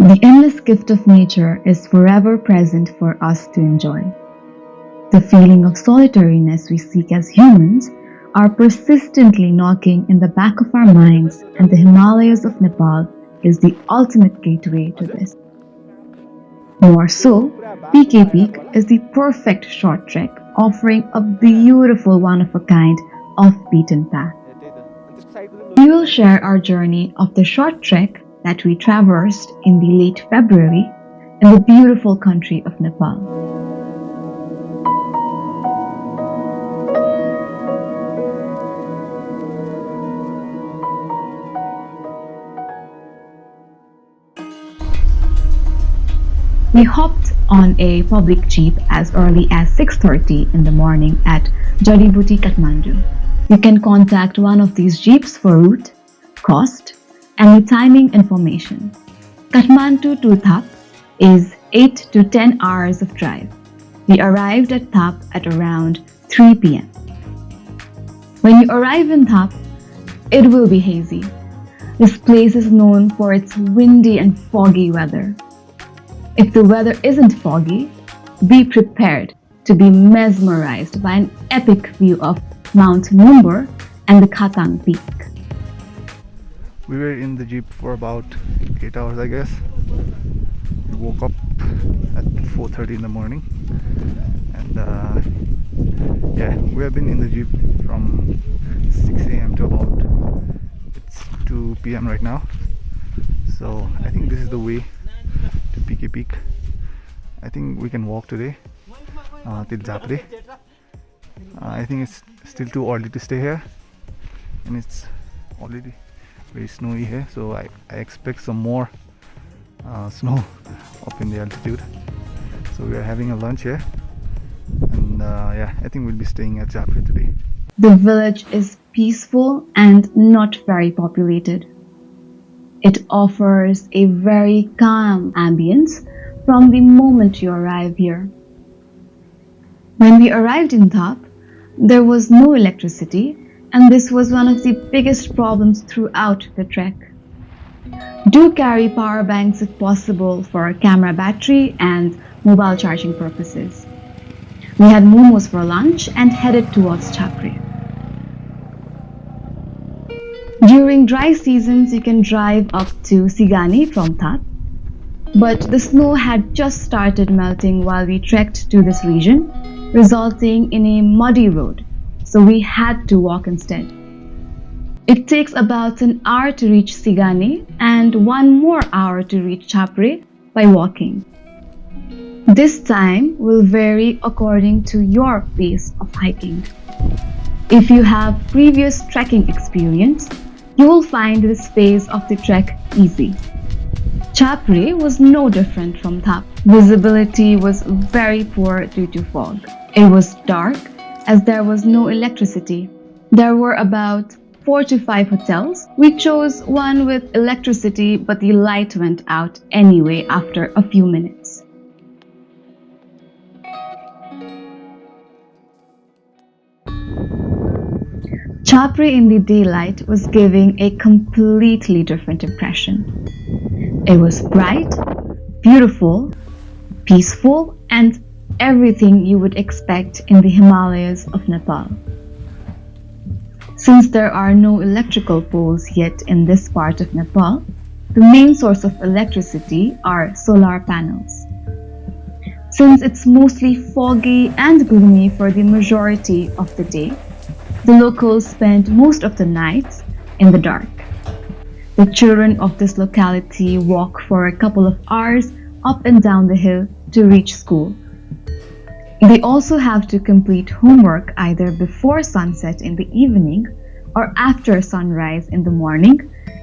The endless gift of nature is forever present for us to enjoy. The feeling of solitariness we seek as humans are persistently knocking in the back of our minds, and the Himalayas of Nepal is the ultimate gateway to this. More so, Pikey Peak is the perfect short trek, offering a beautiful one-of-a-kind off-beaten path. We will share our journey of the short trek that we traversed in the late February in the beautiful country of Nepal. We hopped on a public jeep as early as 6:30 in the morning at Jadibuti, Kathmandu. You can contact one of these jeeps for route, cost, and the timing information. Kathmandu to Dhaap is 8 to 10 hours of drive. We arrived at Dhaap at around 3 p.m. When you arrive in Dhaap, it will be hazy. This place is known for its windy and foggy weather. If the weather isn't foggy, be prepared to be mesmerized by an epic view of Mount Number and the Kathmandu Peak. We were in the jeep for about 8 hours, I guess. We woke up at 4:30 in the morning, and yeah, we have been in the jeep from 6 a.m. to about 2 p.m. right now. So I think this is the way to Pikey Peak. I think we can walk today till Zapre. I think it's still too early to stay here, and it's already very snowy here, so I expect some more snow up in the altitude. So we are having a lunch here, and yeah, I think we'll be staying at Zapre today. The village is peaceful and not very populated. It offers a very calm ambience from the moment you arrive here. When we arrived in Dhaap, there was no electricity, and this was one of the biggest problems throughout the trek. Do carry power banks if possible for camera battery and mobile charging purposes. We had momos for lunch and headed towards Chapre. During dry seasons, you can drive up to Sigani from Dhaap, but the snow had just started melting while we trekked to this region, resulting in a muddy road, so we had to walk instead. It takes about an hour to reach Sigani and 1 more hour to reach Chapre by walking. This time will vary according to your pace of hiking. If you have previous trekking experience, you will find this phase of the trek easy. Chapre was no different from Dhaap. Visibility was very poor due to fog. It was dark as there was no electricity. There were about 4 to 5 hotels. We chose one with electricity, but the light went out anyway after a few minutes. Chapre in the daylight was giving a completely different impression. It was bright, beautiful, peaceful, and everything you would expect in the Himalayas of Nepal. Since there are no electrical poles yet in this part of Nepal, the main source of electricity are solar panels. Since it's mostly foggy and gloomy for the majority of the day, the locals spend most of the nights in the dark. The children of this locality walk for a couple of hours up and down the hill to reach school. They also have to complete homework either before sunset in the evening or after sunrise in the morning,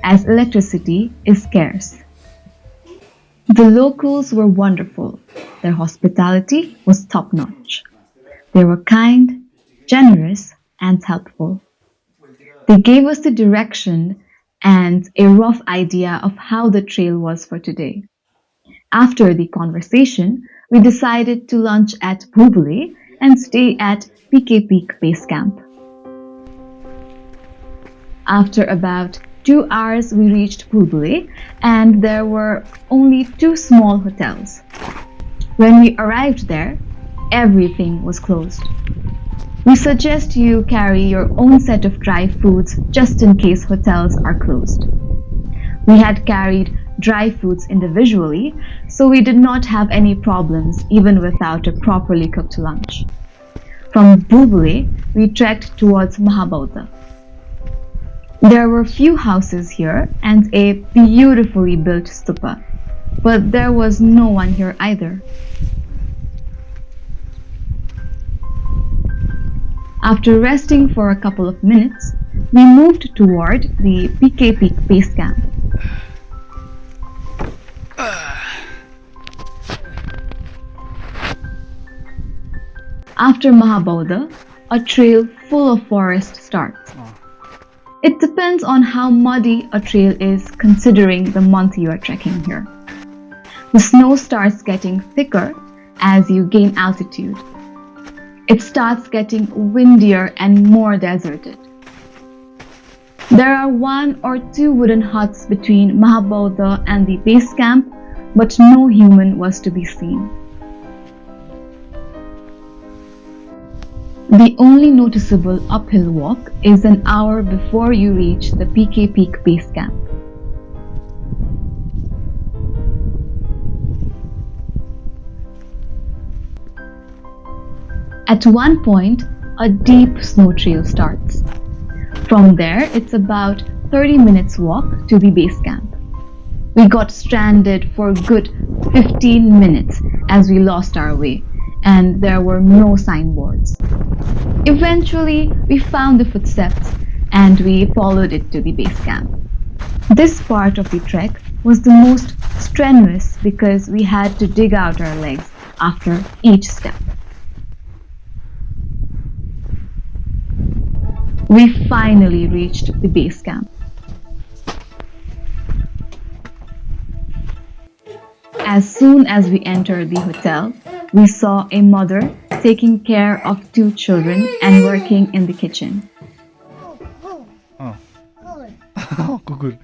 as electricity is scarce. The locals were wonderful. Their hospitality was top-notch. They were kind, generous, and helpful. They gave us the direction and a rough idea of how the trail was for today. After the conversation, we decided to lunch at Bhubule and stay at Pikey Peak Basecamp. After about 2 hours we reached Bulbule, and there were only 2 small hotels. When we arrived there, everything was closed. We suggest you carry your own set of dry foods just in case hotels are closed. We had carried dry foods individually, so we did not have any problems even without a properly cooked lunch. From Bulbule, we trekked towards Mahabodha. There were few houses here and a beautifully built stupa, but there was no one here either. After resting for a couple of minutes, we moved toward the Pikey Peak Basecamp. After Mahabodha, a trail full of forest starts. It depends on how muddy a trail is considering the month you are trekking here. The snow starts getting thicker as you gain altitude. It starts getting windier and more deserted. There are 1 or 2 wooden huts between Mahabodha and the base camp, but no human was to be seen. The only noticeable uphill walk is an hour before you reach the Pikey Peak base camp. At one point, a deep snow trail starts. From there, it's about 30 minutes walk to the base camp. We got stranded for a good 15 minutes as we lost our way, and there were no signboards. Eventually, we found the footsteps and we followed it to the base camp. This part of the trek was the most strenuous because we had to dig out our legs after each step. We finally reached the base camp. As soon as we entered the hotel, we saw a mother taking care of 2 children and working in the kitchen. Good.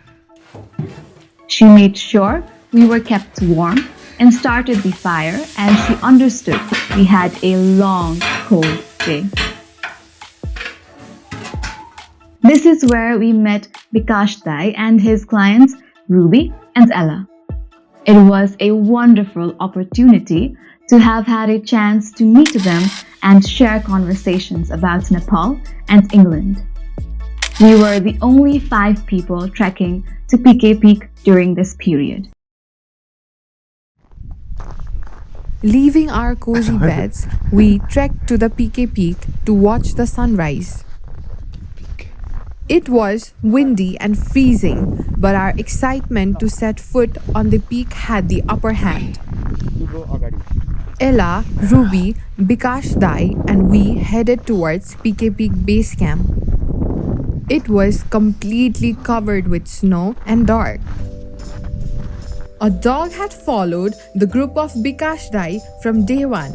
She made sure we were kept warm and started the fire as she understood we had a long, cold day. This is where we met Bikash Dai and his clients Ruby and Ella. It was a wonderful opportunity to have had a chance to meet them and share conversations about Nepal and England. We were the only 5 people trekking to Pikey Peak during this period. Leaving our cozy beds, we trekked to the Pikey Peak to watch the sunrise. It was windy and freezing, but our excitement to set foot on the peak had the upper hand. Ella, Ruby, Bikash Dai and we headed towards Pikey Peak Base Camp. It was completely covered with snow and dark. A dog had followed the group of Bikash Dai from day 1.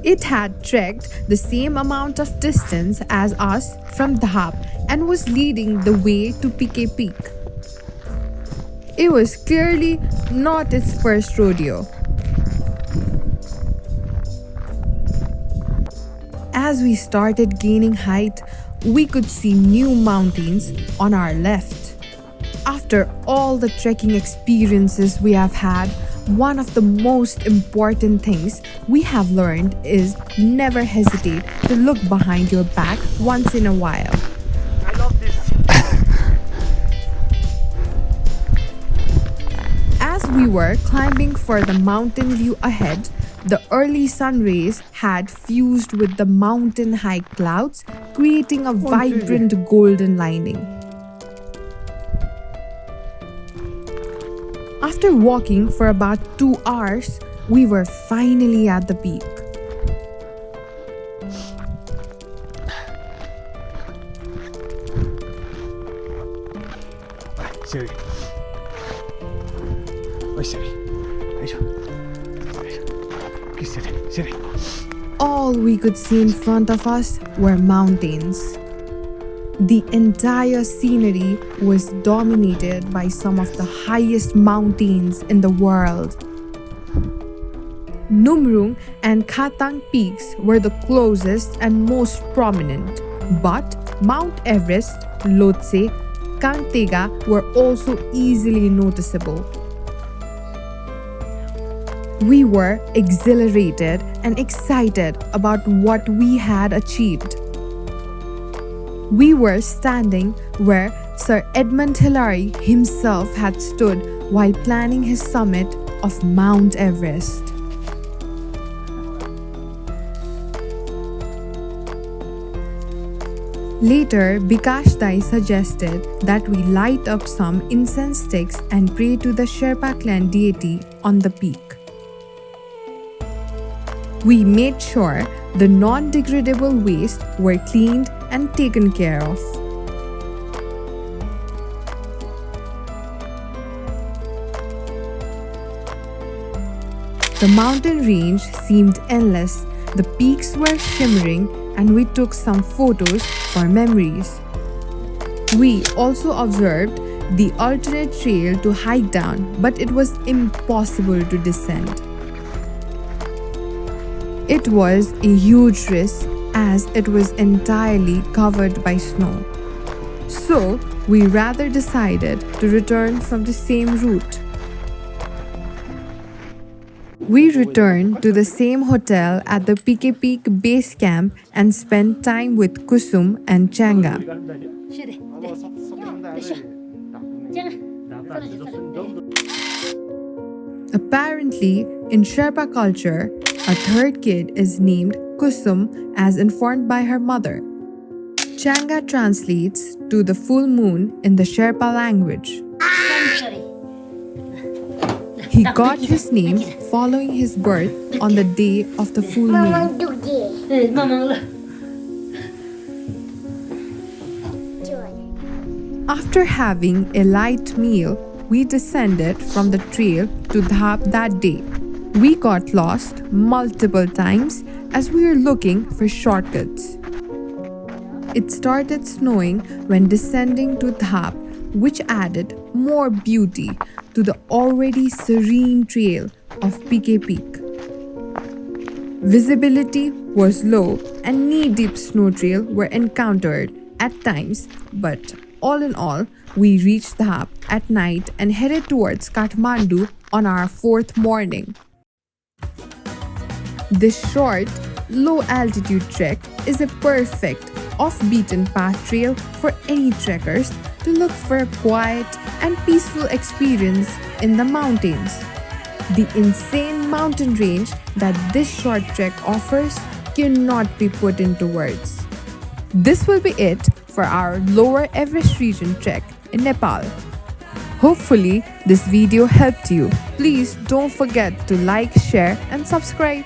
It had trekked the same amount of distance as us from Dhaap and was leading the way to Pikey Peak. It was clearly not its first rodeo. As we started gaining height, we could see new mountains on our left. After all the trekking experiences we have had, one of the most important things we have learned is never hesitate to look behind your back once in a while. I love this. As we were climbing for the mountain view ahead, the early sun rays had fused with the mountain high clouds, creating a vibrant golden lining. After walking for about 2 hours, we were finally at the peak. Siri. Oi, Siri. Siri. All we could see in front of us were mountains. The entire scenery was dominated by some of the highest mountains in the world. Numrung and Khatang peaks were the closest and most prominent, but Mount Everest, Lhotse, Kangtega were also easily noticeable. We were exhilarated and excited about what we had achieved. We were standing where Sir Edmund Hillary himself had stood while planning his summit of Mount Everest. Later, Bikash Dai suggested that we light up some incense sticks and pray to the Sherpa clan deity on the peak. We made sure the non-degradable waste were cleaned and taken care of. The mountain range seemed endless, the peaks were shimmering, and we took some photos for memories. We also observed the alternate trail to hike down, but it was impossible to descend. It was a huge risk as it was entirely covered by snow. So, we rather decided to return from the same route. We returned to the same hotel at the Pikey Peak Basecamp and spent time with Kusum and Changa. Apparently, in Sherpa culture, a third kid is named Kusum as informed by her mother. Changa translates to the full moon in the Sherpa language. He got his name following his birth on the day of the full moon. After having a light meal, we descended from the trail to Dhaap that day. We got lost multiple times as we were looking for shortcuts. It started snowing when descending to Dhaap, which added more beauty to the already serene trail of Pikey Peak. Visibility was low and knee-deep snow trail were encountered at times, but all in all, we reached Dhaap at night and headed towards Kathmandu on our fourth morning. This short, low-altitude trek is a perfect off-beaten-path trail for any trekkers to look for a quiet and peaceful experience in the mountains. The insane mountain range that this short trek offers cannot be put into words. This will be it for our lower Everest region trek in Nepal. Hopefully, this video helped you. Please don't forget to like, share, and subscribe.